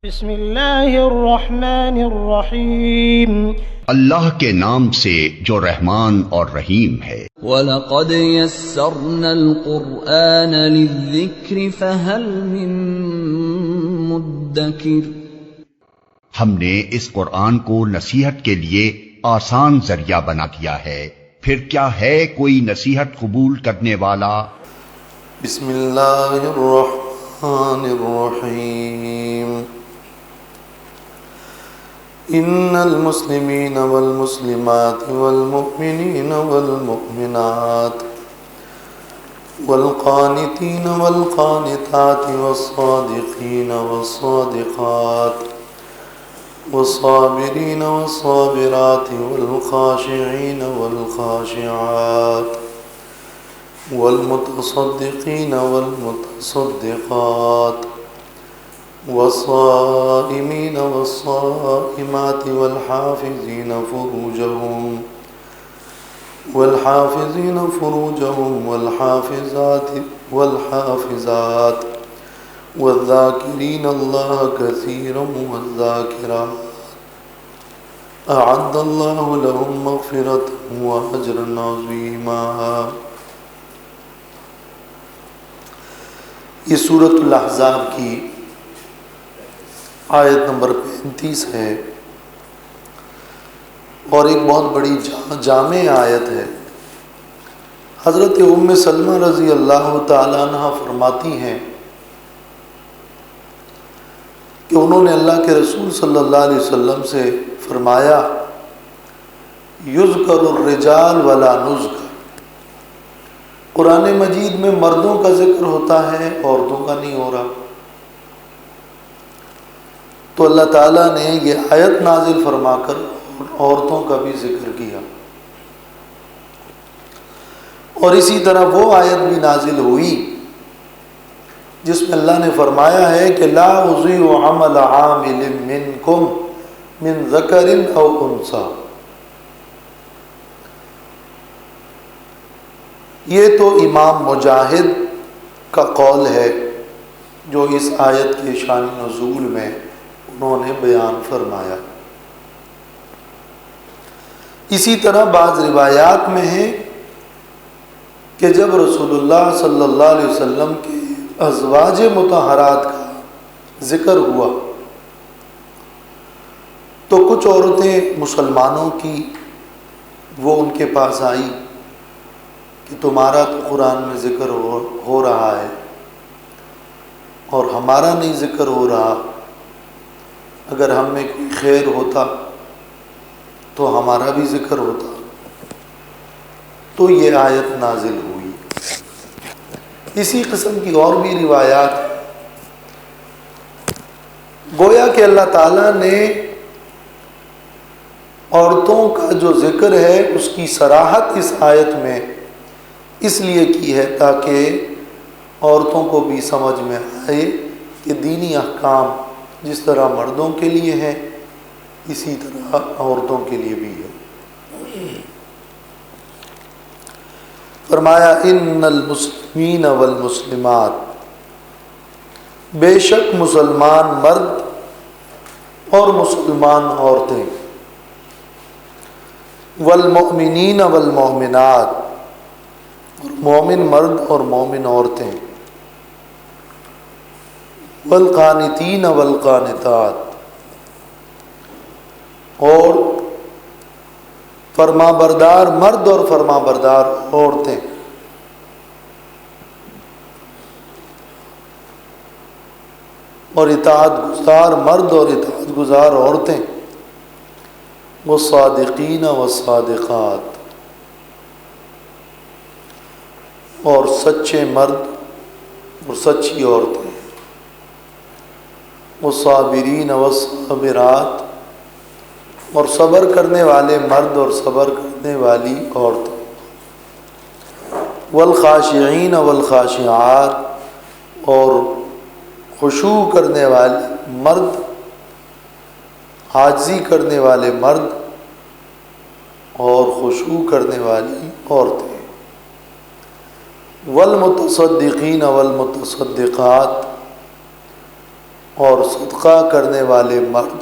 بسم اللہ الرحمن الرحیم، اللہ کے نام سے جو رحمان اور رحیم ہے۔ وَلَقَدْ يَسَّرْنَا الْقُرْآنَ لِلذِّكْرِ فَهَلْ مِن مُّدَّكِرٍ۔ ہم نے اس قرآن کو نصیحت کے لیے آسان ذریعہ بنا دیا ہے، پھر کیا ہے کوئی نصیحت قبول کرنے والا؟ بسم اللہ الرحمن الرحیم۔ ان المسلمین والمسلمات والمؤمنین والمؤمنات والقانتین والقانتات والصادقین والصادقات والصابرین والصابرات والخاشعین والخاشعات والمتصدقین والمتصدقات والصائمین والصائمات والحافظین فروجهم والحافظات والذاکرین اللہ کثیرا والذاکرات اعد اللہ لهم مغفرۃ واجرا عظیما۔ یہ سورۃ الاحزاب کی آیت نمبر 35 ہے اور ایک بہت بڑی جامع آیت ہے۔ حضرت ام سلمہ رضی اللہ تعالیٰ عنہ فرماتی ہیں کہ انہوں نے اللہ کے رسول صلی اللہ علیہ وسلم سے فرمایا، یذکر الرجال ولا نذکر، قرآن مجید میں مردوں کا ذکر ہوتا ہے، عورتوں کا نہیں ہو رہا۔ تو اللہ تعالیٰ نے یہ آیت نازل فرما کر عورتوں کا بھی ذکر کیا، اور اسی طرح وہ آیت بھی نازل ہوئی جس میں اللہ نے فرمایا ہے کہ لا اضیع عمل عامل منکم من ذکر او انثی۔ یہ تو امام مجاہد کا قول ہے جو اس آیت کے شان نزول میں انہوں نے بیان فرمایا۔ اسی طرح بعض روایات میں ہے کہ جب رسول اللہ صلی اللہ علیہ وسلم کے ازواج مطہرات کا ذکر ہوا تو کچھ عورتیں مسلمانوں کی وہ ان کے پاس آئیں کہ تمہارا تو قرآن میں ذکر ہو رہا ہے اور ہمارا نہیں ذکر ہو رہا، اگر ہم میں کوئی خیر ہوتا تو ہمارا بھی ذکر ہوتا۔ تو یہ آیت نازل ہوئی۔ اسی قسم کی اور بھی روایات، گویا کہ اللہ تعالیٰ نے عورتوں کا جو ذکر ہے اس کی صراحت اس آیت میں اس لیے کی ہے تاکہ عورتوں کو بھی سمجھ میں آئے کہ دینی احکام جس طرح مردوں کے لیے ہیں اسی طرح عورتوں کے لیے بھی ہے۔ فرمایا ان المسلمین والمسلمات، بے شک مسلمان مرد اور مسلمان عورتیں، والمؤمنین والمؤمنات، اور مومن مرد اور مومن عورتیں، والقانتین والقانتات، اور فرما بردار مرد اور فرما بردار عورتیں، اور اطاعت گزار مرد اور اطاعت گزار عورتیں، والصادقین والصادقات، اور سچے مرد اور سچی عورتیں، والصابرین والصابرات، اور صبر کرنے والے مرد اور صبر کرنے والی عورتیں، والخاشعین والخاشعات، اور خشوع کرنے والے مرد، عاجزی کرنے والے مرد اور خشوع کرنے والی عورتیں، والمتصدقین والمتصدقات، اور صدقہ کرنے والے مرد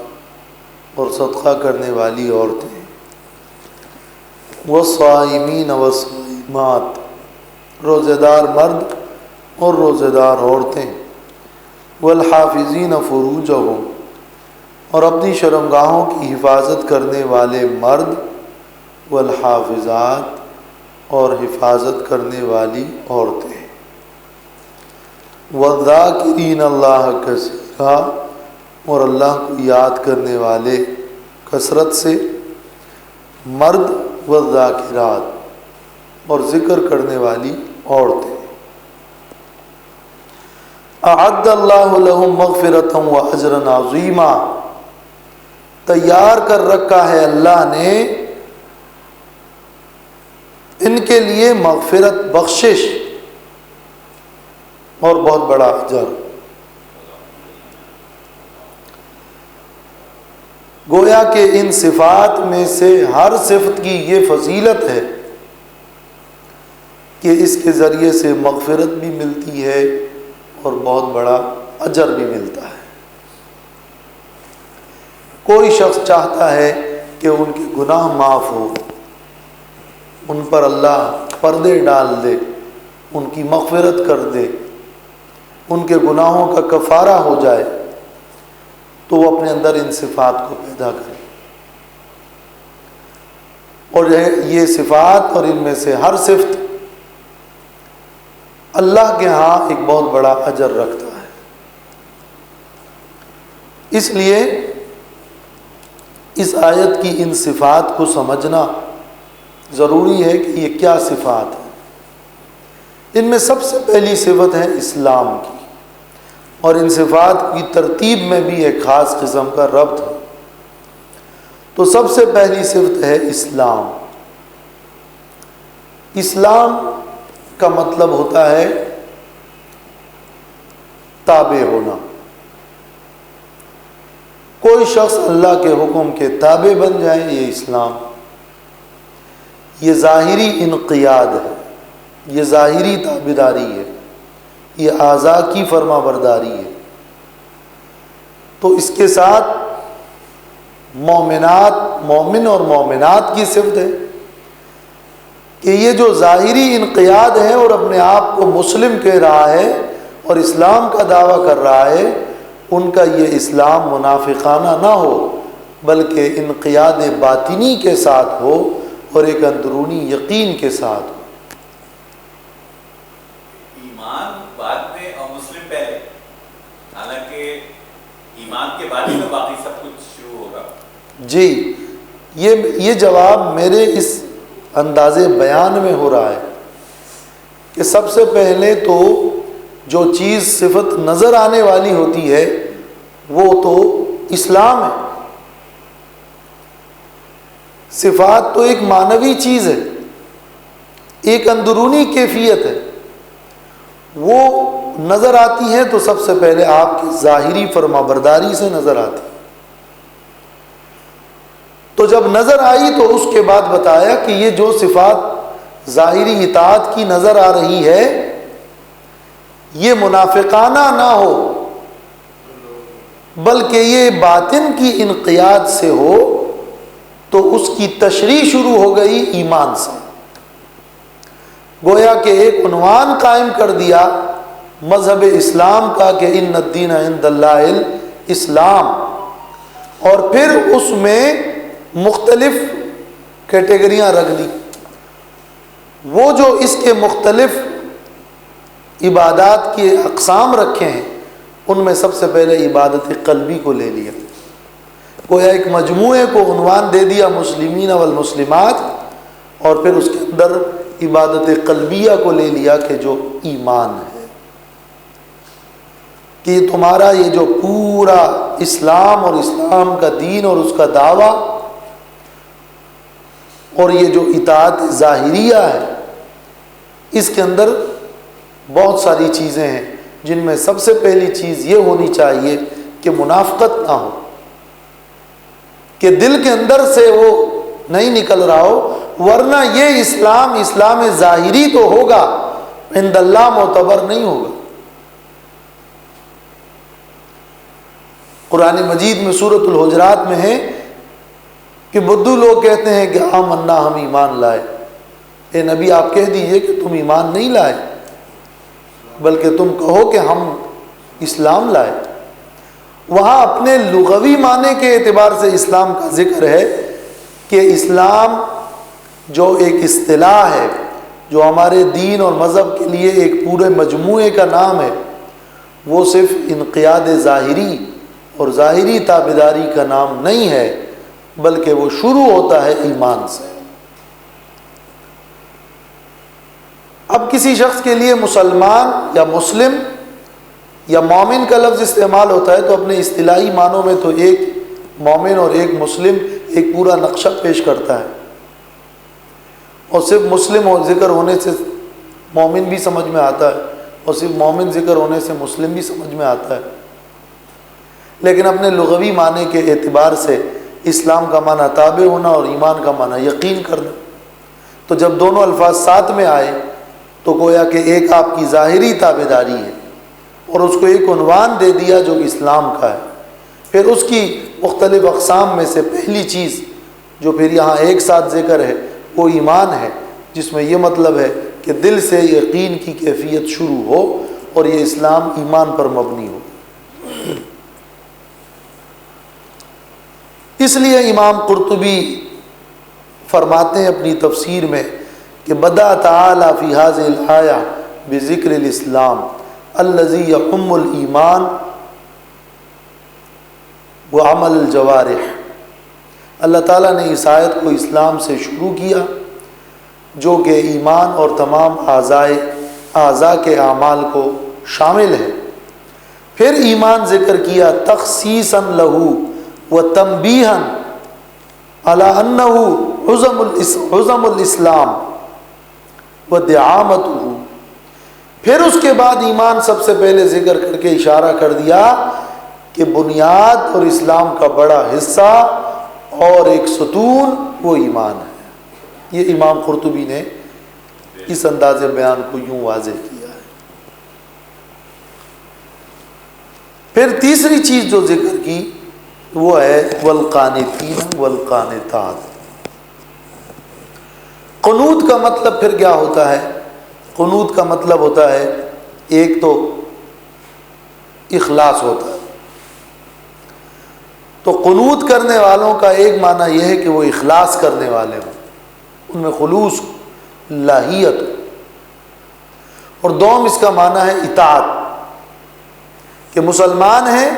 اور صدقہ کرنے والی عورتیں، والصائمین والصائمات، روزے دار مرد اور روزے دار عورتیں، والحافظین فروجہم، اور اپنی شرمگاہوں کی حفاظت کرنے والے مرد، والحافظات، اور حفاظت کرنے والی عورتیں، والذاکرین اللہ کثیرا، اور اللہ کو یاد کرنے والے کثرت سے مرد، والذاکرات، اور ذکر کرنے والی عورتیں۔ اعد اللہ لہم مغفرۃ واجرا عظیما، تیار کر رکھا ہے اللہ نے ان کے لیے مغفرت، بخشش اور بہت بڑا اجر۔ گویا کہ ان صفات میں سے ہر صفت کی یہ فضیلت ہے کہ اس کے ذریعے سے مغفرت بھی ملتی ہے اور بہت بڑا اجر بھی ملتا ہے۔ کوئی شخص چاہتا ہے کہ ان کے گناہ معاف ہو، ان پر اللہ پردے ڈال دے، ان کی مغفرت کر دے، ان کے گناہوں کا کفارہ ہو جائے، تو وہ اپنے اندر ان صفات کو پیدا کرے، اور یہ صفات اور ان میں سے ہر صفت اللہ کے ہاں ایک بہت بڑا اجر رکھتا ہے۔ اس لیے اس آیت کی ان صفات کو سمجھنا ضروری ہے کہ یہ کیا صفات ہیں۔ ان میں سب سے پہلی صفت ہے اسلام کی، اور ان صفات کی ترتیب میں بھی ایک خاص قسم کا ربط ہے۔ تو سب سے پہلی صفت ہے اسلام۔ اسلام کا مطلب ہوتا ہے تابع ہونا۔ کوئی شخص اللہ کے حکم کے تابع بن جائے، یہ اسلام، یہ ظاہری انقیاد ہے، یہ ظاہری تابعداری ہے، یہ اعضاء کی فرما برداری ہے۔ تو اس کے ساتھ مومن اور مومنات کی صفت ہے کہ یہ جو ظاہری انقیاد ہے اور اپنے آپ کو مسلم کہہ رہا ہے اور اسلام کا دعویٰ کر رہا ہے، ان کا یہ اسلام منافقانہ نہ ہو، بلکہ انقیاد باطنی کے ساتھ ہو اور ایک اندرونی یقین کے ساتھ ہو۔ ایمان بعد میں اور مسلم پہلے، حالانکہ ایمان کے بعد ہی تو باقی سب کچھ شروع ہوگا۔ جی، یہ جواب میرے اس انداز بیان میں ہو رہا ہے کہ سب سے پہلے تو جو چیز صفت نظر آنے والی ہوتی ہے وہ تو اسلام ہے۔ صفات تو ایک معنوی چیز ہے، ایک اندرونی کیفیت ہے، وہ نظر آتی ہے تو سب سے پہلے آپ کی ظاہری فرمانبرداری سے نظر آتی ہے۔ تو جب نظر آئی تو اس کے بعد بتایا کہ یہ جو صفات ظاہری اطاعت کی نظر آ رہی ہے یہ منافقانہ نہ ہو، بلکہ یہ باطن کی انقیاد سے ہو، تو اس کی تشریح شروع ہو گئی ایمان سے۔ گویا کہ ایک عنوان قائم کر دیا مذہب اسلام کا کہ ان الدین عند اللہ الاسلام، اور پھر اس میں مختلف کیٹیگریاں رکھ دی۔ وہ جو اس کے مختلف عبادات کی اقسام رکھے ہیں ان میں سب سے پہلے عبادت قلبی کو لے لیا، گویا ایک مجموعے کو عنوان دے دیا مسلمین والمسلمات، اور پھر اس کے اندر عبادت قلبیہ کو لے لیا کہ جو ایمان ہے، کہ تمہارا یہ جو پورا اسلام اور اسلام کا دین اور اس کا دعویٰ اور یہ جو اطاعت ظاہریہ ہے، اس کے اندر بہت ساری چیزیں ہیں جن میں سب سے پہلی چیز یہ ہونی چاہیے کہ منافقت نہ ہو، کہ دل کے اندر سے وہ نہیں نکل رہا ہو، ورنہ یہ اسلام ظاہری تو ہوگا، عند اللہ معتبر نہیں ہوگا۔ قرآن مجید میں سورۃ الحجرات میں ہے کہ بدو لوگ کہتے ہیں کہ آمنا، ہم ایمان لائے. اے نبی آپ کہہ دیجئے کہ تم ایمان نہیں لائے، بلکہ تم کہو کہ ہم اسلام لائے. وہاں اپنے لغوی معنی کے اعتبار سے اسلام کا ذکر ہے کہ اسلام جو ایک اصطلاح ہے، جو ہمارے دین اور مذہب کے لیے ایک پورے مجموعے کا نام ہے، وہ صرف انقیاد ظاہری اور ظاہری تابعداری کا نام نہیں ہے، بلکہ وہ شروع ہوتا ہے ایمان سے. اب کسی شخص کے لیے مسلمان یا مسلم یا مومن کا لفظ استعمال ہوتا ہے تو اپنے اصطلاحی معنوں میں تو ایک مومن اور ایک مسلم ایک پورا نقشہ پیش کرتا ہے، اور صرف مسلم ذکر ہونے سے مومن بھی سمجھ میں آتا ہے، اور صرف مومن ذکر ہونے سے مسلم بھی سمجھ میں آتا ہے. لیکن اپنے لغوی معنی کے اعتبار سے اسلام کا معنی تابع ہونا اور ایمان کا معنی یقین کرنا. تو جب دونوں الفاظ ساتھ میں آئے تو گویا کہ ایک آپ کی ظاہری تابعداری ہے، اور اس کو ایک عنوان دے دیا جو اسلام کا ہے. پھر اس کی مختلف اقسام میں سے پہلی چیز جو پھر یہاں ایک ساتھ ذکر ہے وہ ایمان ہے، جس میں یہ مطلب ہے کہ دل سے یقین کی کیفیت شروع ہو اور یہ اسلام ایمان پر مبنی ہو. اس لیے امام قرطبی فرماتے ہیں اپنی تفسیر میں کہ بدأ تعالی فی هذه الآیہ بذکر الاسلام الذی یعم الایمان وعمل الجوارح. اللہ تعالیٰ نے اس آیت کو اسلام سے شروع کیا جو کہ ایمان اور تمام اعضاء کے اعمال کو شامل ہے. پھر ایمان ذکر کیا تخصیصا لہ وتنبیہا علی انہ عظم الاسلام ودعامتہ. پھر اس کے بعد ایمان سب سے پہلے ذکر کر کے اشارہ کر دیا کہ بنیاد اور اسلام کا بڑا حصہ اور ایک ستون وہ ایمان ہے. یہ امام قرطبی نے اس انداز بیان کو یوں واضح کیا ہے. پھر تیسری چیز جو ذکر کی وہ ہے والقانتین والقانتات. قنوت کا مطلب پھر کیا ہوتا ہے؟ قنوت کا مطلب ہوتا ہے ایک تو اخلاص ہوتا ہے. تو قنوت کرنے والوں کا ایک معنی یہ ہے کہ وہ اخلاص کرنے والے ہوں، ان میں خلوص لاہیت ہو. اور دوم اس کا معنی ہے اطاعت، کہ مسلمان ہیں،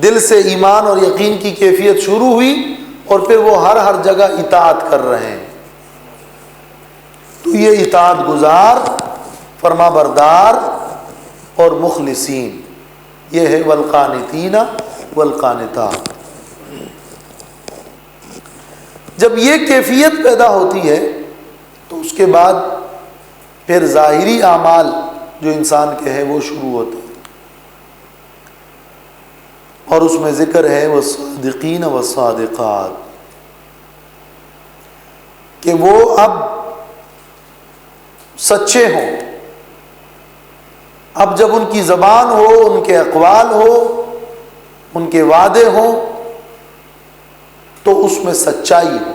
دل سے ایمان اور یقین کی کیفیت شروع ہوئی اور پھر وہ ہر جگہ اطاعت کر رہے ہیں. تو یہ اطاعت گزار، فرما بردار اور مخلصین، یہ ہے والقانتین والقانتات. جب یہ کیفیت پیدا ہوتی ہے تو اس کے بعد پھر ظاہری اعمال جو انسان کے ہیں وہ شروع ہوتے ہیں، اور اس میں ذکر ہے والصادقین والصادقات، کہ وہ اب سچے ہوں. اب جب ان کی زبان ہو، ان کے اقوال ہو، ان کے وعدے ہوں تو اس میں سچائی ہو.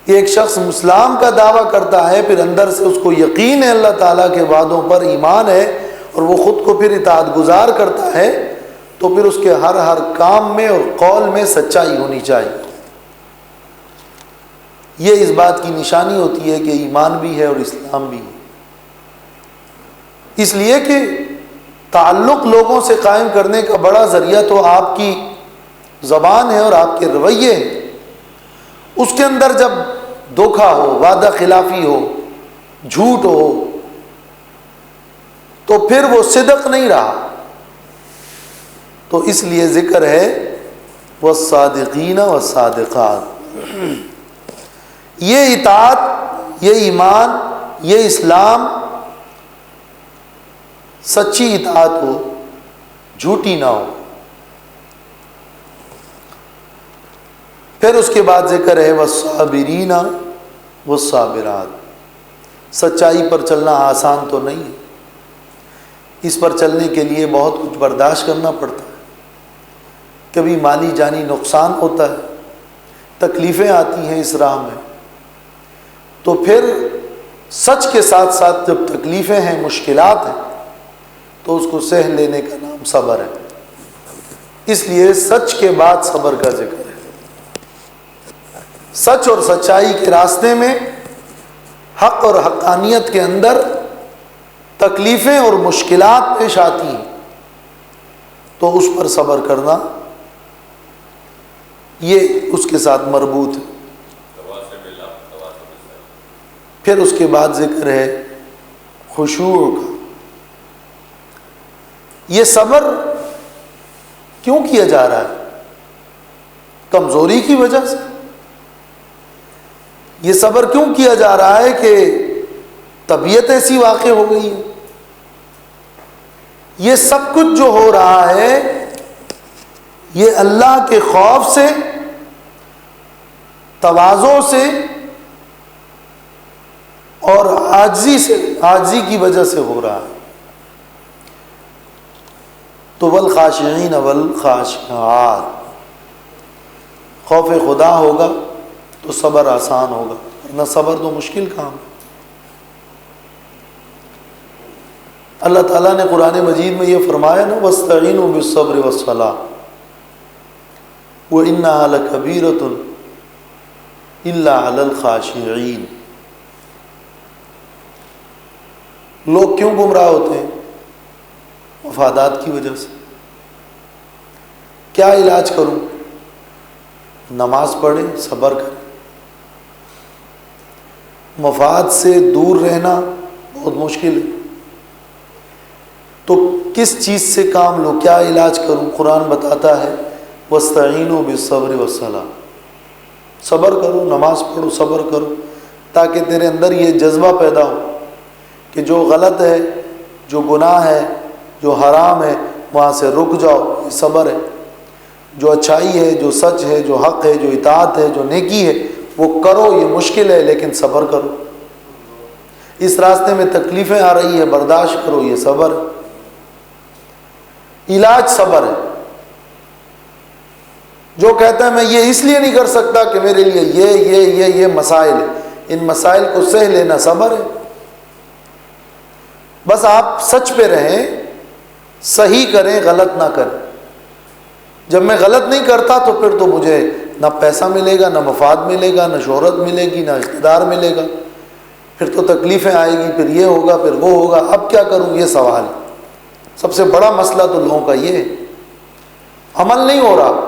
ایک شخص اسلام کا دعویٰ کرتا ہے، پھر اندر سے اس کو یقین ہے اللہ تعالیٰ کے وعدوں پر، ایمان ہے، اور وہ خود کو پھر اطاعت گزار کرتا ہے، تو پھر اس کے ہر کام میں اور قول میں سچائی ہونی چاہیے. یہ اس بات کی نشانی ہوتی ہے کہ ایمان بھی ہے اور اسلام بھی ہے. اس لیے کہ تعلق لوگوں سے قائم کرنے کا بڑا ذریعہ تو آپ کی زبان ہے اور آپ کے رویے ہیں. اس کے اندر جب دھوکہ ہو، وعدہ خلافی ہو، جھوٹ ہو، تو پھر وہ صدق نہیں رہا. تو اس لیے ذکر ہے والصادقین والصادقات. یہ اطاعت، یہ ایمان، یہ اسلام سچی اطاعت ہو، جھوٹی نہ ہو. پھر اس کے بعد ذکر ہے والصابرین والصابرات. سچائی پر چلنا آسان تو نہیں ہے، اس پر چلنے کے لیے بہت کچھ برداشت کرنا پڑتا ہے، کبھی مالی جانی نقصان ہوتا ہے، تکلیفیں آتی ہیں اس راہ میں، تو پھر سچ کے ساتھ ساتھ جب تکلیفیں ہیں، مشکلات ہیں، تو اس کو سہ لینے کا نام صبر ہے۔ اس لیے سچ کے بعد صبر کا ذکر ہے۔ سچ اور سچائی کے راستے میں، حق اور حقانیت کے اندر تکلیفیں اور مشکلات پیش آتی ہیں تو اس پر صبر کرنا یہ اس کے ساتھ مربوط ہے۔ پھر اس کے بعد ذکر ہے خشوع کا۔ یہ صبر کیوں کیا جا رہا ہے؟ کمزوری کی وجہ سے۔ یہ صبر کیوں کیا جا رہا ہے کہ طبیعت ایسی واقع ہو گئی ہے؟ یہ سب کچھ جو ہو رہا ہے یہ اللہ کے خوف سے، تواضع سے اور عاجزی کی وجہ سے ہو رہا ہے۔ تو والخاشعین والخاشعات، خوف خدا ہوگا تو صبر آسان ہوگا، ورنہ صبر تو مشکل کام ہے۔ اللہ تعالیٰ نے قرآن مجید میں یہ فرمایا نا وَاسْتَعِينُوا بِالصَّبْرِ وَالصَّلَاةِ وَإِنَّهَا لَكَبِيرَةٌ إِلَّا عَلَى الْخَاشِعِينَ۔ لوگ کیوں گمراہ ہوتے ہیں؟ مفادات کی وجہ سے۔ کیا علاج کروں؟ نماز پڑھیں، صبر کریں۔ مفاد سے دور رہنا بہت مشکل ہے، تو کس چیز سے کام لو؟ کیا علاج کروں؟ قرآن بتاتا ہے وَاسْتَعِينُوا بِالصَّبْرِ وَالصَّلَاةِ، صبر کرو، نماز پڑھو، صبر کرو، تاکہ تیرے اندر یہ جذبہ پیدا ہو کہ جو غلط ہے، جو گناہ ہے، جو حرام ہے، وہاں سے رک جاؤ، یہ صبر ہے۔ جو اچھائی ہے، جو سچ ہے، جو حق ہے، جو اطاعت ہے، جو نیکی ہے، وہ کرو، یہ مشکل ہے لیکن صبر کرو۔ اس راستے میں تکلیفیں آ رہی ہے، برداشت کرو، یہ صبر ہے۔ علاج صبر ہے۔ جو کہتا ہے میں یہ اس لیے نہیں کر سکتا کہ میرے لیے یہ مسائل ہے، ان مسائل کو سہ لینا صبر ہے۔ بس آپ سچ پہ رہیں، صحیح کریں، غلط نہ کریں۔ جب میں غلط نہیں کرتا تو پھر تو مجھے نہ پیسہ ملے گا، نہ مفاد ملے گا، نہ شہرت ملے گی، نہ اقتدار ملے گا، پھر تو تکلیفیں آئے گی، پھر یہ ہوگا، پھر وہ ہوگا، اب کیا کروں؟ یہ سوال ہے۔ سب سے بڑا مسئلہ تو لوگوں کا یہ ہے، عمل نہیں ہو رہا۔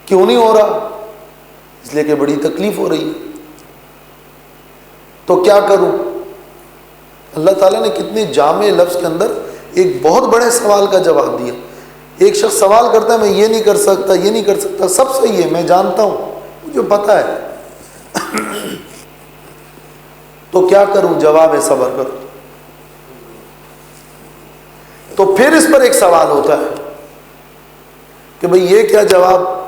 کیوں نہیں ہو رہا؟ اس لیے کہ بڑی تکلیف ہو رہی ہے۔ تو کیا کروں؟ اللہ تعالیٰ نے کتنے جامع لفظ کے اندر ایک بہت بڑے سوال کا جواب دیا۔ ایک شخص سوال کرتا ہے میں یہ نہیں کر سکتا، یہ نہیں کر سکتا، سب صحیح ہے، میں جانتا ہوں، مجھے پتا ہے، تو کیا کروں؟ جواب ہے صبر کرو۔ تو پھر اس پر ایک سوال ہوتا ہے کہ بھئی یہ کیا جواب؟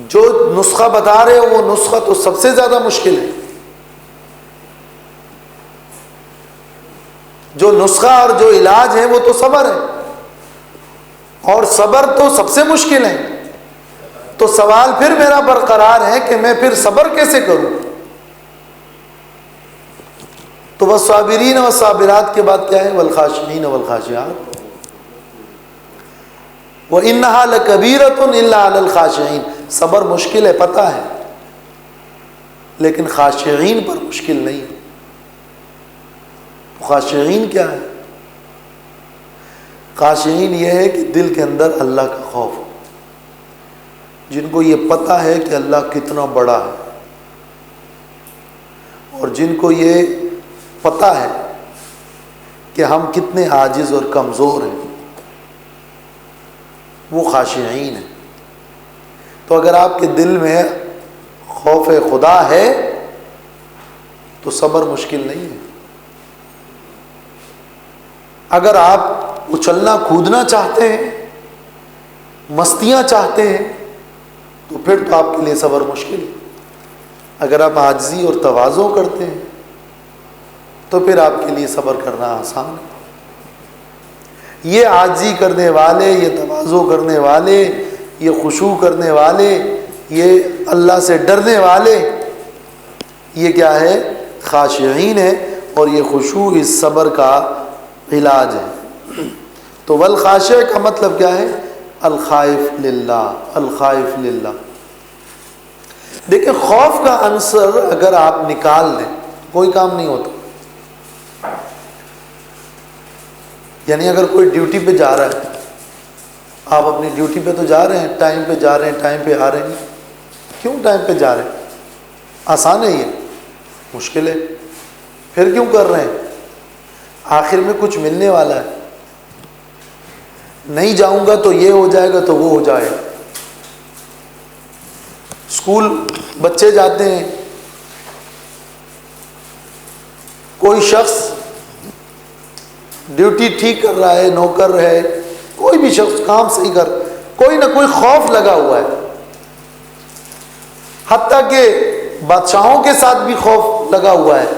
جو نسخہ بتا رہے ہو وہ نسخہ تو سب سے زیادہ مشکل ہے۔ جو نسخہ اور جو علاج ہے وہ تو صبر ہے، اور صبر تو سب سے مشکل ہے۔ تو سوال پھر میرا برقرار ہے کہ میں پھر صبر کیسے کروں؟ تو والصابرین والصابرات کے بعد کیا ہے؟ والخاشعین والخاشعات وَإِنَّهَا لَكَبِيرَةٌ إِلَّا عَلَى الْخَاشِعِينَ۔ صبر مشکل ہے، پتہ ہے، لیکن خاشعین پر مشکل نہیں ہے۔ خاشعین کیا ہے؟ خاشعین یہ ہے کہ دل کے اندر اللہ کا خوف ہو، جن کو یہ پتہ ہے کہ اللہ کتنا بڑا ہے، اور جن کو یہ پتہ ہے کہ ہم کتنے عاجز اور کمزور ہیں، وہ خاشعین ہیں۔ تو اگر آپ کے دل میں خوف خدا ہے تو صبر مشکل نہیں ہے۔ اگر آپ اچھلنا کودنا چاہتے ہیں، مستیاں چاہتے ہیں، تو پھر تو آپ کے لیے صبر مشکل ہے۔ اگر آپ عاجزی اور تواضع کرتے ہیں تو پھر آپ کے لیے صبر کرنا آسان ہے۔ یہ عاجزی کرنے والے، یہ تواضع کرنے والے، یہ خشوع کرنے والے، یہ اللہ سے ڈرنے والے، یہ کیا ہے؟ خاشعین ہے، اور یہ خشوع اس صبر کا علاج ہے۔ تو والخاشع کا مطلب کیا ہے؟ الخائف للہ، الخائف للہ۔ دیکھیں خوف کا عنصر اگر آپ نکال دیں کوئی کام نہیں ہوتا۔ یعنی اگر کوئی ڈیوٹی پہ جا رہا ہے، آپ اپنی ڈیوٹی پہ تو جا رہے ہیں، ٹائم پہ جا رہے ہیں، ٹائم پہ آ رہے ہیں، کیوں ٹائم پہ جا رہے ہیں؟ آسان ہے یہ؟ مشکل ہے؟ پھر کیوں کر رہے ہیں؟ آخر میں کچھ ملنے والا ہے، نہیں جاؤں گا تو یہ ہو جائے گا تو وہ ہو جائے گا۔ اسکول بچے جاتے ہیں، کوئی شخص ڈیوٹی ٹھیک کر رہا ہے، نوکر ہے، کوئی بھی شخص کام صحیح کر، کوئی نہ کوئی خوف لگا ہوا ہے۔ حتیٰ کہ بادشاہوں کے ساتھ بھی خوف لگا ہوا ہے،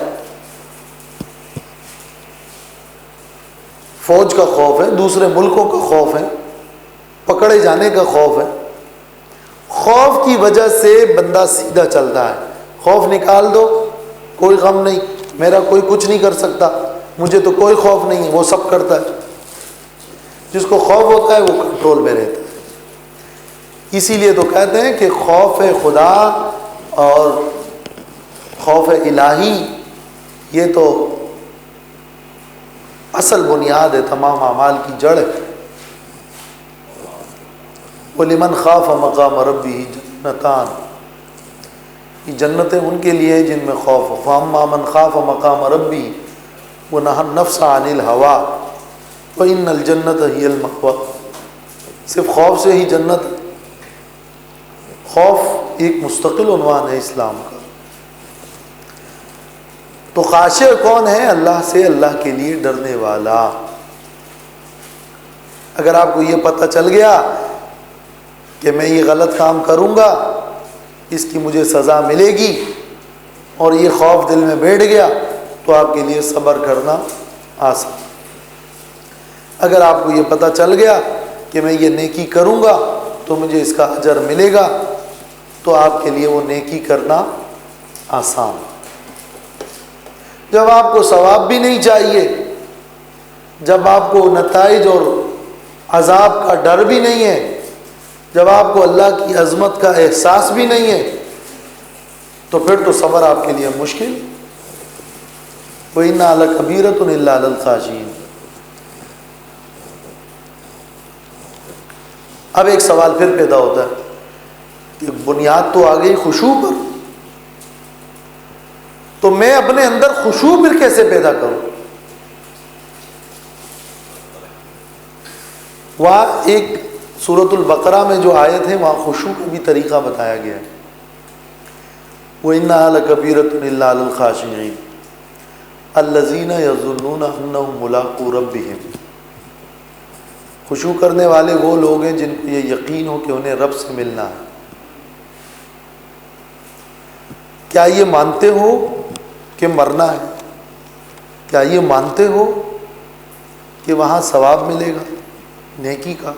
فوج کا خوف ہے، دوسرے ملکوں کا خوف ہے، پکڑے جانے کا خوف ہے۔ خوف کی وجہ سے بندہ سیدھا چلتا ہے۔ خوف نکال دو، کوئی غم نہیں، میرا کوئی کچھ نہیں کر سکتا، مجھے تو کوئی خوف نہیں ہے، وہ سب کرتا ہے۔ جس کو خوف ہوتا ہے وہ کنٹرول میں رہتا ہے۔ اسی لیے تو کہتے ہیں کہ خوف خدا اور خوف الہی یہ تو اصل بنیاد ہے، تمام اعمال کی جڑ ہے۔ وَلِمَنْ خَافَ مَقَامَ رَبِّهِ جَنَّتَانِ، یہ جنتیں ان کے لیے ہیں جن میں خوف ہو۔ فَأَمَّا مَنْ خَافَ مَقَامَ رَبِّهِ وَنَهَى النَّفْسَ عَنِ الْهَوَىٰ وَإِنَّ الْجَنَّةَ هِيَ الْمَأْوَىٰ، صرف خوف سے ہی جنت ہے۔ خوف ایک مستقل عنوان ہے اسلام کا۔ تو خاشع کون ہے؟ اللہ سے، اللہ کے لیے ڈرنے والا۔ اگر آپ کو یہ پتہ چل گیا کہ میں یہ غلط کام کروں گا، اس کی مجھے سزا ملے گی، اور یہ خوف دل میں بیٹھ گیا، تو آپ کے لیے صبر کرنا آسان۔ اگر آپ کو یہ پتہ چل گیا کہ میں یہ نیکی کروں گا تو مجھے اس کا اجر ملے گا، تو آپ کے لیے وہ نیکی کرنا آسان۔ جب آپ کو ثواب بھی نہیں چاہیے، جب آپ کو نتائج اور عذاب کا ڈر بھی نہیں ہے، جب آپ کو اللہ کی عظمت کا احساس بھی نہیں ہے، تو پھر تو صبر آپ کے لیے مشکل۔ وَإِنَّهَا لَكَبِيرَةٌ إِلَّا عَلَى الْخَاشِعِينَ۔ اب ایک سوال پھر پیدا ہوتا ہے کہ بنیاد تو آ گئی خشوع پر، تو میں اپنے اندر خشوع پھر کیسے پیدا کروں؟ وہاں ایک سورۃ البقرہ میں جو آیت ہے وہاں خشوع کا بھی طریقہ بتایا گیا ہے۔ وَإِنَّهَا لَكَبِيرَةٌ إِلَّا عَلَى الْخَاشِعِينَ الَّذِينَ يَظُنُّونَ أَنَّهُم مُّلَاقُو رَبِّهِمْ۔ خشوع کرنے والے وہ لوگ ہیں جن کو یہ یقین ہو کہ انہیں رب سے ملنا ہے۔ کیا یہ مانتے ہو کہ مرنا ہے؟ کیا یہ مانتے ہو کہ وہاں ثواب ملے گا نیکی کا؟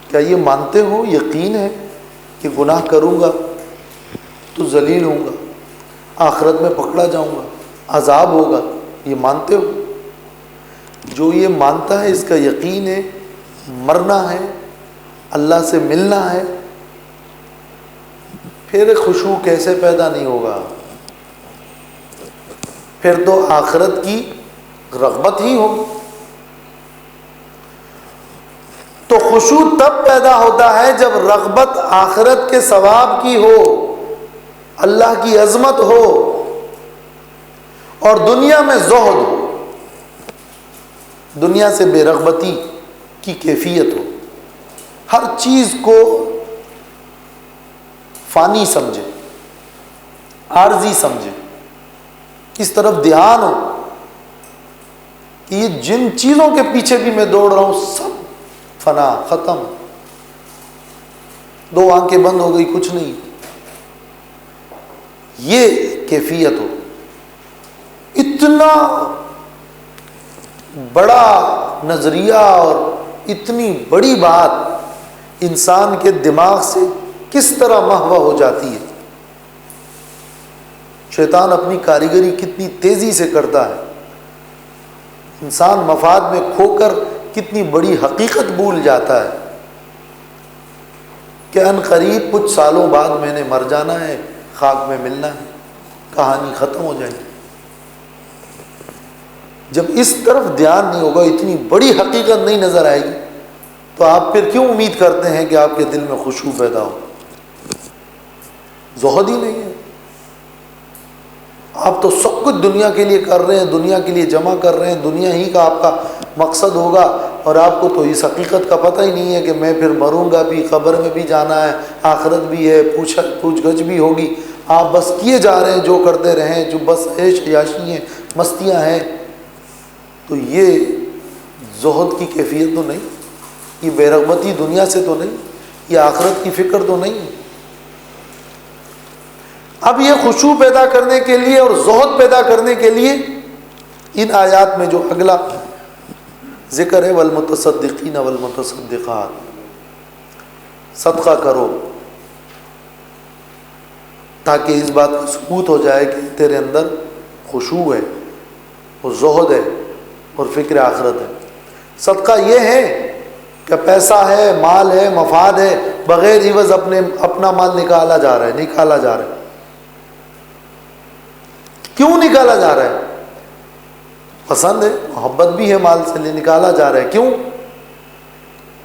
کیا یہ مانتے ہو، یقین ہے کہ گناہ کروں گا تو ذلیل ہوں گا، آخرت میں پکڑا جاؤں گا، عذاب ہوگا؟ یہ مانتے ہو؟ جو یہ مانتا ہے، اس کا یقین ہے، مرنا ہے، اللہ سے ملنا ہے، پھر خشوع کیسے پیدا نہیں ہوگا؟ پھر تو آخرت کی رغبت ہی ہو۔ تو خشوع تب پیدا ہوتا ہے جب رغبت آخرت کے ثواب کی ہو، اللہ کی عظمت ہو، اور دنیا میں زہد ہو، دنیا سے بے رغبتی کی کیفیت ہو، ہر چیز کو فانی سمجھے، عارضی سمجھے، اس طرف دھیان ہو کہ یہ جن چیزوں کے پیچھے بھی میں دوڑ رہا ہوں سب فنا، ختم، دو آنکھیں بند ہو گئی، کچھ نہیں، یہ کیفیت ہو۔ اتنا بڑا نظریہ اور اتنی بڑی بات انسان کے دماغ سے کس طرح محو ہو جاتی ہے. شیطان اپنی کاریگری کتنی تیزی سے کرتا ہے. انسان مفاد میں کھو کر کتنی بڑی حقیقت بھول جاتا ہے کہ ان قریب کچھ سالوں بعد میں نے مر جانا ہے، خاک میں ملنا ہے، کہانی ختم ہو جائے گی. جب اس طرف دھیان نہیں ہوگا، اتنی بڑی حقیقت نہیں نظر آئے گی، تو آپ پھر کیوں امید کرتے ہیں کہ آپ کے دل میں خشوع پیدا ہو؟ زہد ہی نہیں ہے. آپ تو سب کچھ دنیا کے لیے کر رہے ہیں، دنیا کے لیے جمع کر رہے ہیں، دنیا ہی کا آپ کا مقصد ہوگا، اور آپ کو تو اس حقیقت کا پتہ ہی نہیں ہے کہ میں پھر مروں گا بھی، قبر میں بھی جانا ہے، آخرت بھی ہے، پوچھ گچھ بھی ہوگی. آپ بس کیے جا رہے ہیں، جو کرتے رہیں، جو بس عیش عیاشی ہیں، مستیاں ہیں. تو یہ زہد کی کیفیت تو نہیں، یہ بے رغبتی دنیا سے تو نہیں، یہ آخرت کی فکر تو نہیں. اب یہ خشوع پیدا کرنے کے لیے اور زہد پیدا کرنے کے لیے ان آیات میں جو اگلا ذکر ہے، والمتصدقین والمتصدقات، صدقہ کرو تاکہ اس بات کا ثبوت ہو جائے کہ تیرے اندر خشوع ہے اور زہد ہے اور فکر آخرت ہے. صدقہ یہ ہے کہ پیسہ ہے، مال ہے، مفاد ہے، بغیر عوض اپنا مال نکالا جا رہا ہے. کیوں نکالا جا رہا ہے؟ پسند ہے، محبت بھی ہے مال سے، نکالا جا رہا ہے. کیوں؟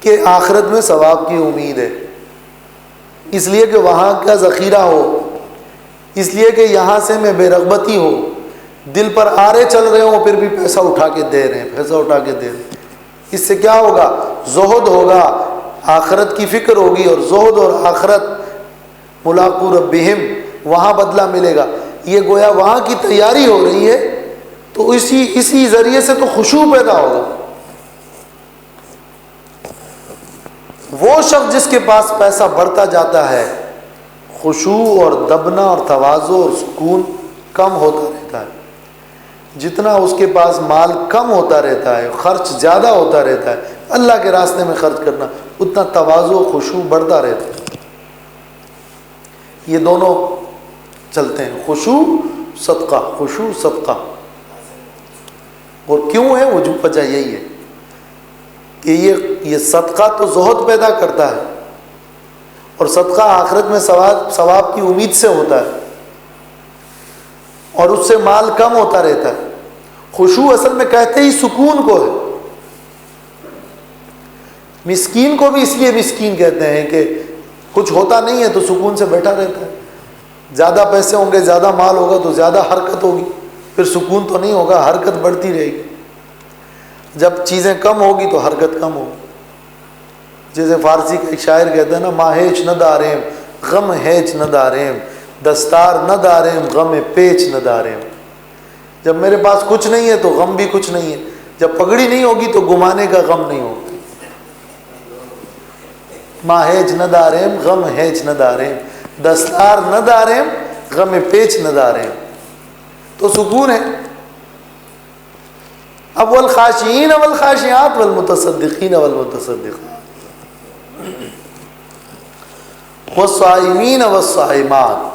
کہ آخرت میں ثواب کی امید ہے، اس لیے کہ وہاں کا ذخیرہ ہو، اس لیے کہ یہاں سے میں بے رغبتی ہو، دل پر آرے چل رہے ہوں، پھر بھی پیسہ اٹھا کے دے رہے ہیں. اس سے کیا ہوگا؟ زہد ہوگا، آخرت کی فکر ہوگی، اور زہد اور آخرت ملاقو ربہم، وہاں بدلہ ملے گا. یہ گویا وہاں کی تیاری ہو رہی ہے، تو اسی ذریعے سے تو خشوع پیدا ہوگا. وہ شخص جس کے پاس پیسہ بڑھتا جاتا ہے، خشوع اور دبنا اور تواضع اور سکون کم ہوتا رہتا ہے. جتنا اس کے پاس مال کم ہوتا رہتا ہے، خرچ زیادہ ہوتا رہتا ہے، اللہ کے راستے میں خرچ کرنا، اتنا تواضع و خشوع بڑھتا رہتا ہے. یہ دونوں چلتے ہیں، خشوع صدقہ. اور کیوں ہے؟ وجہ یہی ہے کہ یہ صدقہ تو زہد پیدا کرتا ہے، اور صدقہ آخرت میں ثواب کی امید سے ہوتا ہے، اور اس سے مال کم ہوتا رہتا ہے. خشوع اصل میں کہتے ہی سکون کو ہے. مسکین کو بھی اس لیے مسکین کہتے ہیں کہ کچھ ہوتا نہیں ہے تو سکون سے بیٹھا رہتا ہے. زیادہ پیسے ہوں گے، زیادہ مال ہوگا تو زیادہ حرکت ہوگی، پھر سکون تو نہیں ہوگا، حرکت بڑھتی رہے گی. جب چیزیں کم ہوگی تو حرکت کم ہوگی. جیسے فارسی کا ایک شاعر کہتا ہے نا، ماہیچ نہ داریم غم ہیچ نہ داریم، دستار نہ داریم غم پیچ نہ داریم. جب میرے پاس کچھ نہیں ہے تو غم بھی کچھ نہیں ہے، جب پگڑی نہیں ہوگی تو گمانے کا غم نہیں ہوگا. ماہیچ نہ داریم غم ہیچ نہ داریم، دستار نہ داریم غم پیچ نہ داریم، تو سکون ہے. اب والخاشعین والخاشعات والمتصدقین والمتصدقات والصائمین والصائمات.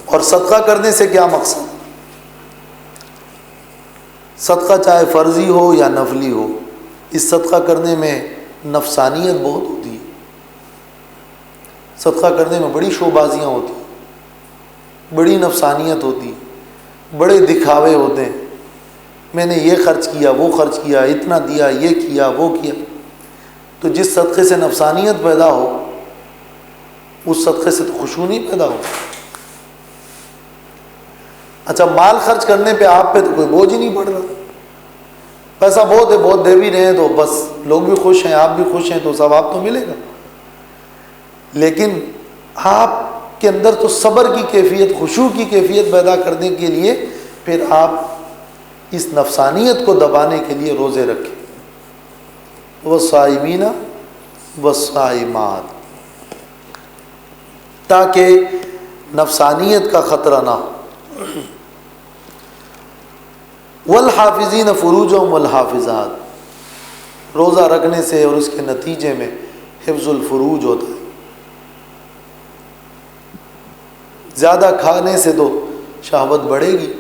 اور صدقہ کرنے سے کیا مقصد؟ صدقہ چاہے فرضی ہو یا نفلی ہو، اس صدقہ کرنے میں نفسانیت بہت ہوتی ہے. صدقہ کرنے میں بڑی شوبازیاں ہوتی ہیں، بڑی نفسانیت ہوتی ہے، بڑے دکھاوے ہوتے ہیں. میں نے یہ خرچ کیا، وہ خرچ کیا، اتنا دیا، یہ کیا، وہ کیا. تو جس صدقے سے نفسانیت پیدا ہو، اس صدقے سے تو خشوع نہیں پیدا ہو. اچھا، مال خرچ کرنے پہ آپ پہ تو کوئی بوجھ ہی نہیں پڑ رہا، پیسہ بہت ہے، بہت دے بھی رہے ہیں تو بس لوگ بھی خوش ہیں، آپ بھی خوش ہیں، تو ثواب تو ملے گا. لیکن آپ کے اندر تو صبر کی کیفیت، خشوع کی کیفیت پیدا کرنے کے لیے پھر آپ اس نفسانیت کو دبانے کے لیے روزے رکھیں. والصائمین والصائمات، تاکہ نفسانیت کا خطرہ نہ ہو. والحافظین فروجہم والحافظات، روزہ رکھنے سے اور اس کے نتیجے میں حفظ الفروج ہوتا ہے۔ زیادہ کھانے سے تو شہوت بڑھے گی،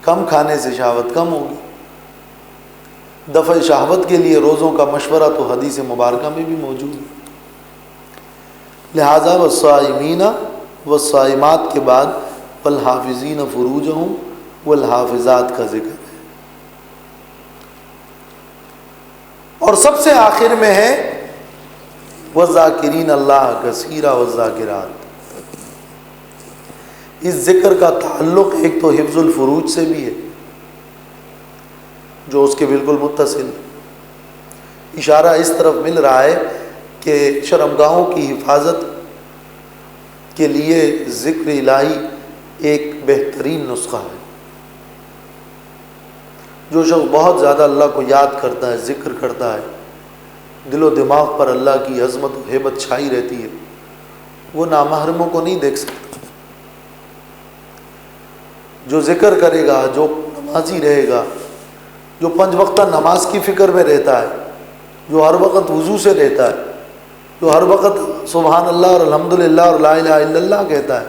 کم کھانے سے شہوت کم ہوگی۔ دفع شہوت کے لیے روزوں کا مشورہ تو حدیث مبارکہ میں بھی موجود ہے۔ لہذا والصائمین والصائمات کے بعد والحافظین فروجہم والحافظات کا ذکر ہے، اور سب سے آخر میں ہے والذاکرین اللہ کثیرا والذاکرات۔ اس ذکر کا تعلق ایک تو حفظ الفروج سے بھی ہے جو اس کے بالکل متصل، اشارہ اس طرف مل رہا ہے کہ شرمگاہوں کی حفاظت کے لیے ذکر الہی ایک بہترین نسخہ ہے۔ جو شخص بہت زیادہ اللہ کو یاد کرتا ہے، ذکر کرتا ہے، دل و دماغ پر اللہ کی عظمت و ہیبت چھائی رہتی ہے، وہ نامحرموں کو نہیں دیکھ سکتا۔ جو ذکر کرے گا، جو نمازی رہے گا، جو 5 وقتہ نماز کی فکر میں رہتا ہے، جو ہر وقت وضو سے رہتا ہے، جو ہر وقت سبحان اللہ اور الحمدللہ اور لا الہ الا اللہ کہتا ہے،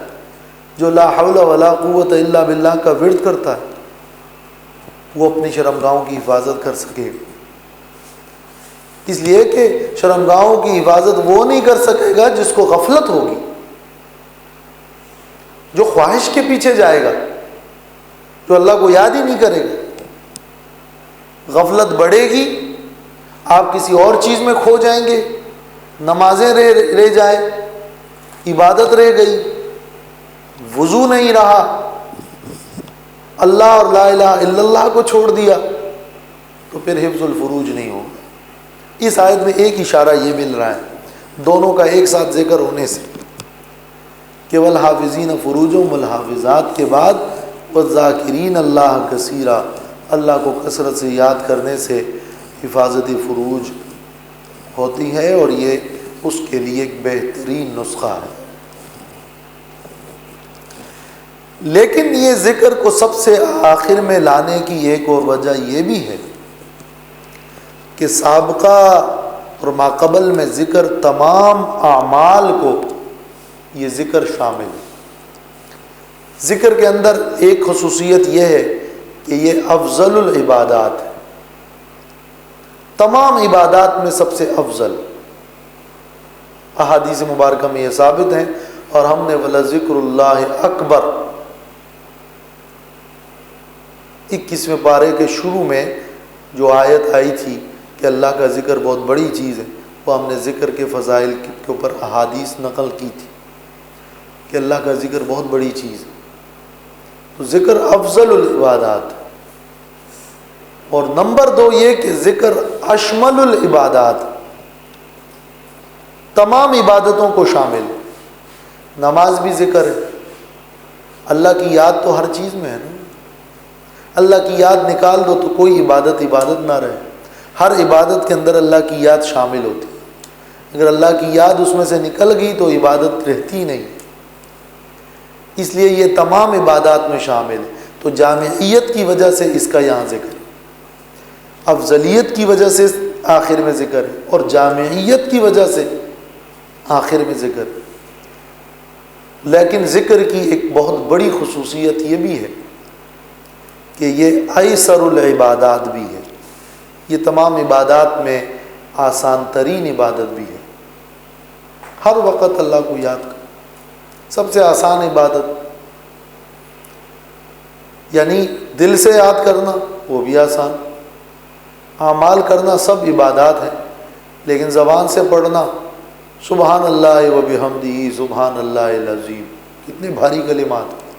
جو لا حول ولا قوت الا باللہ کا ورد کرتا ہے، وہ اپنی شرمگاہوں کی حفاظت کر سکے۔ اس لیے کہ شرمگاہوں کی حفاظت وہ نہیں کر سکے گا جس کو غفلت ہوگی، جو خواہش کے پیچھے جائے گا، جو اللہ کو یاد ہی نہیں کرے گا۔ غفلت بڑھے گی، آپ کسی اور چیز میں کھو جائیں گے، نمازیں رہ جائے، عبادت رہ گئی، وضو نہیں رہا، اللہ اور لا الہ الا اللہ کو چھوڑ دیا، تو پھر حفظ الفروج نہیں ہوگا۔ اس آیت میں ایک اشارہ یہ مل رہا ہے دونوں کا ایک ساتھ ذکر ہونے سے کہ والحافظین فروجہم والحافظات کے بعد والذاکرین اللہ کثیرا، اللہ کو کثرت سے یاد کرنے سے حفاظت فروج ہوتی ہے، اور یہ اس کے لیے ایک بہترین نسخہ ہے۔ لیکن یہ ذکر کو سب سے آخر میں لانے کی ایک اور وجہ یہ بھی ہے کہ سابقہ اور ماقبل میں ذکر تمام اعمال کو یہ ذکر شامل ہے۔ ذکر کے اندر ایک خصوصیت یہ ہے کہ یہ افضل العبادات ہے، تمام عبادات میں سب سے افضل۔ احادیث مبارکہ میں یہ ثابت ہیں، اور ہم نے وَلَذِكْرُ اللَّهِ اکبر 21ویں پارے کے شروع میں جو آیت آئی تھی کہ اللہ کا ذکر بہت بڑی چیز ہے، وہ ہم نے ذکر کے فضائل کے اوپر احادیث نقل کی تھی کہ اللہ کا ذکر بہت بڑی چیز ہے۔ تو ذکر افضل العبادات، اور نمبر 2 یہ کہ ذکر اشمل العبادات، تمام عبادتوں کو شامل ہے۔ نماز بھی ذکر ہے، اللہ کی یاد تو ہر چیز میں ہے نا، اللہ کی یاد نکال دو تو کوئی عبادت نہ رہے۔ ہر عبادت کے اندر اللہ کی یاد شامل ہوتی ہے، اگر اللہ کی یاد اس میں سے نکل گئی تو عبادت رہتی نہیں، اس لیے یہ تمام عبادات میں شامل ہے۔ تو جامعیت کی وجہ سے اس کا یہاں ذکر ہے، افضلیت کی وجہ سے آخر میں ذکر ہے، اور جامعیت کی وجہ سے آخر میں ذکر ہے۔ لیکن ذکر کی ایک بہت بڑی خصوصیت یہ بھی ہے کہ یہ ایسر العبادات بھی ہے، یہ تمام عبادات میں آسان ترین عبادت بھی ہے۔ ہر وقت اللہ کو یاد کر، سب سے آسان عبادت، یعنی دل سے یاد کرنا وہ بھی آسان، اعمال کرنا سب عبادات ہیں، لیکن زبان سے پڑھنا سبحان اللہ و بحمدہ سبحان اللہ العظیم، کتنے بھاری کلمات ہیں،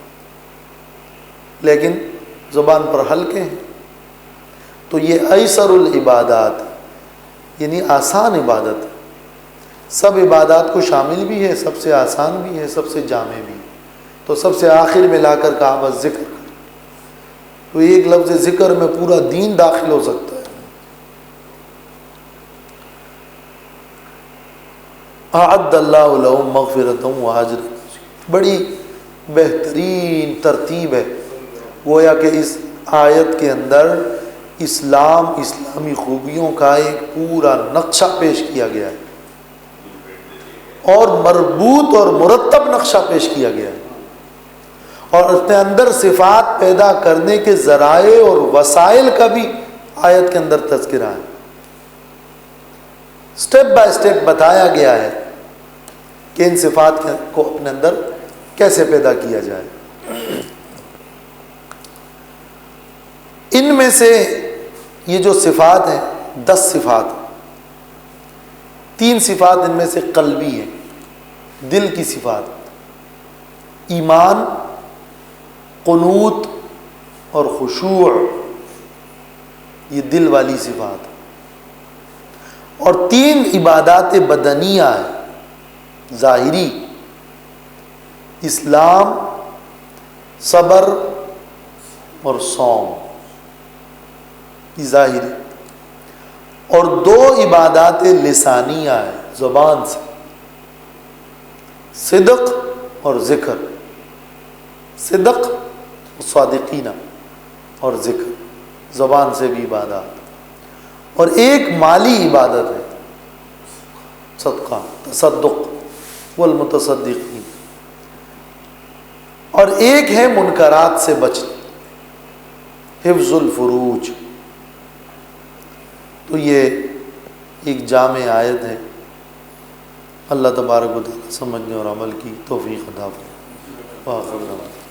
لیکن زبان پر ہلکے ہیں۔ تو یہ ایسر العبادات یعنی آسان عبادت ہے، سب عبادات کو شامل بھی ہے، سب سے آسان بھی ہے، سب سے جامع بھی ہے۔ تو سب سے آخر میں لا کر کہا بس ذکر کر، تو ایک لفظ ذکر میں پورا دین داخل ہو سکتا ہے۔ اعد اللہ لہم مغفرۃ و اجر، بڑی بہترین ترتیب ہے، گویا کہ اس آیت کے اندر اسلامی خوبیوں کا ایک پورا نقشہ پیش کیا گیا ہے اور مربوط اور مرتب نقشہ پیش کیا گیا ہے، اور اپنے اندر صفات پیدا کرنے کے ذرائع اور وسائل کا بھی آیت کے اندر تذکرہ ہے۔ سٹیپ بائی سٹیپ بتایا گیا ہے کہ ان صفات کو اپنے اندر کیسے پیدا کیا جائے۔ ان میں سے یہ جو صفات ہیں 10 صفات، 3 صفات ان میں سے قلبی ہیں، دل کی صفات، ایمان، قنوت اور خشوع، یہ دل والی صفات، اور 3 عبادات بدنیہ ہیں، ظاہری، اسلام، صبر اور صوم، یہ ظاہری، اور 2 عبادات لسانیہ ہیں، زبان سے، صدق اور ذکر، صدق صادقینہ اور ذکر، زبان سے بھی عبادات، اور ایک مالی عبادت ہے صدقہ، تصدق والمتصدقین، اور ایک ہے منکرات سے بچنا، حفظ الفروج۔ تو یہ ایک جامع آیت ہے۔ اللہ تبارک و تعالی سمجھنے اور عمل کی توفیق عطا فرمائے۔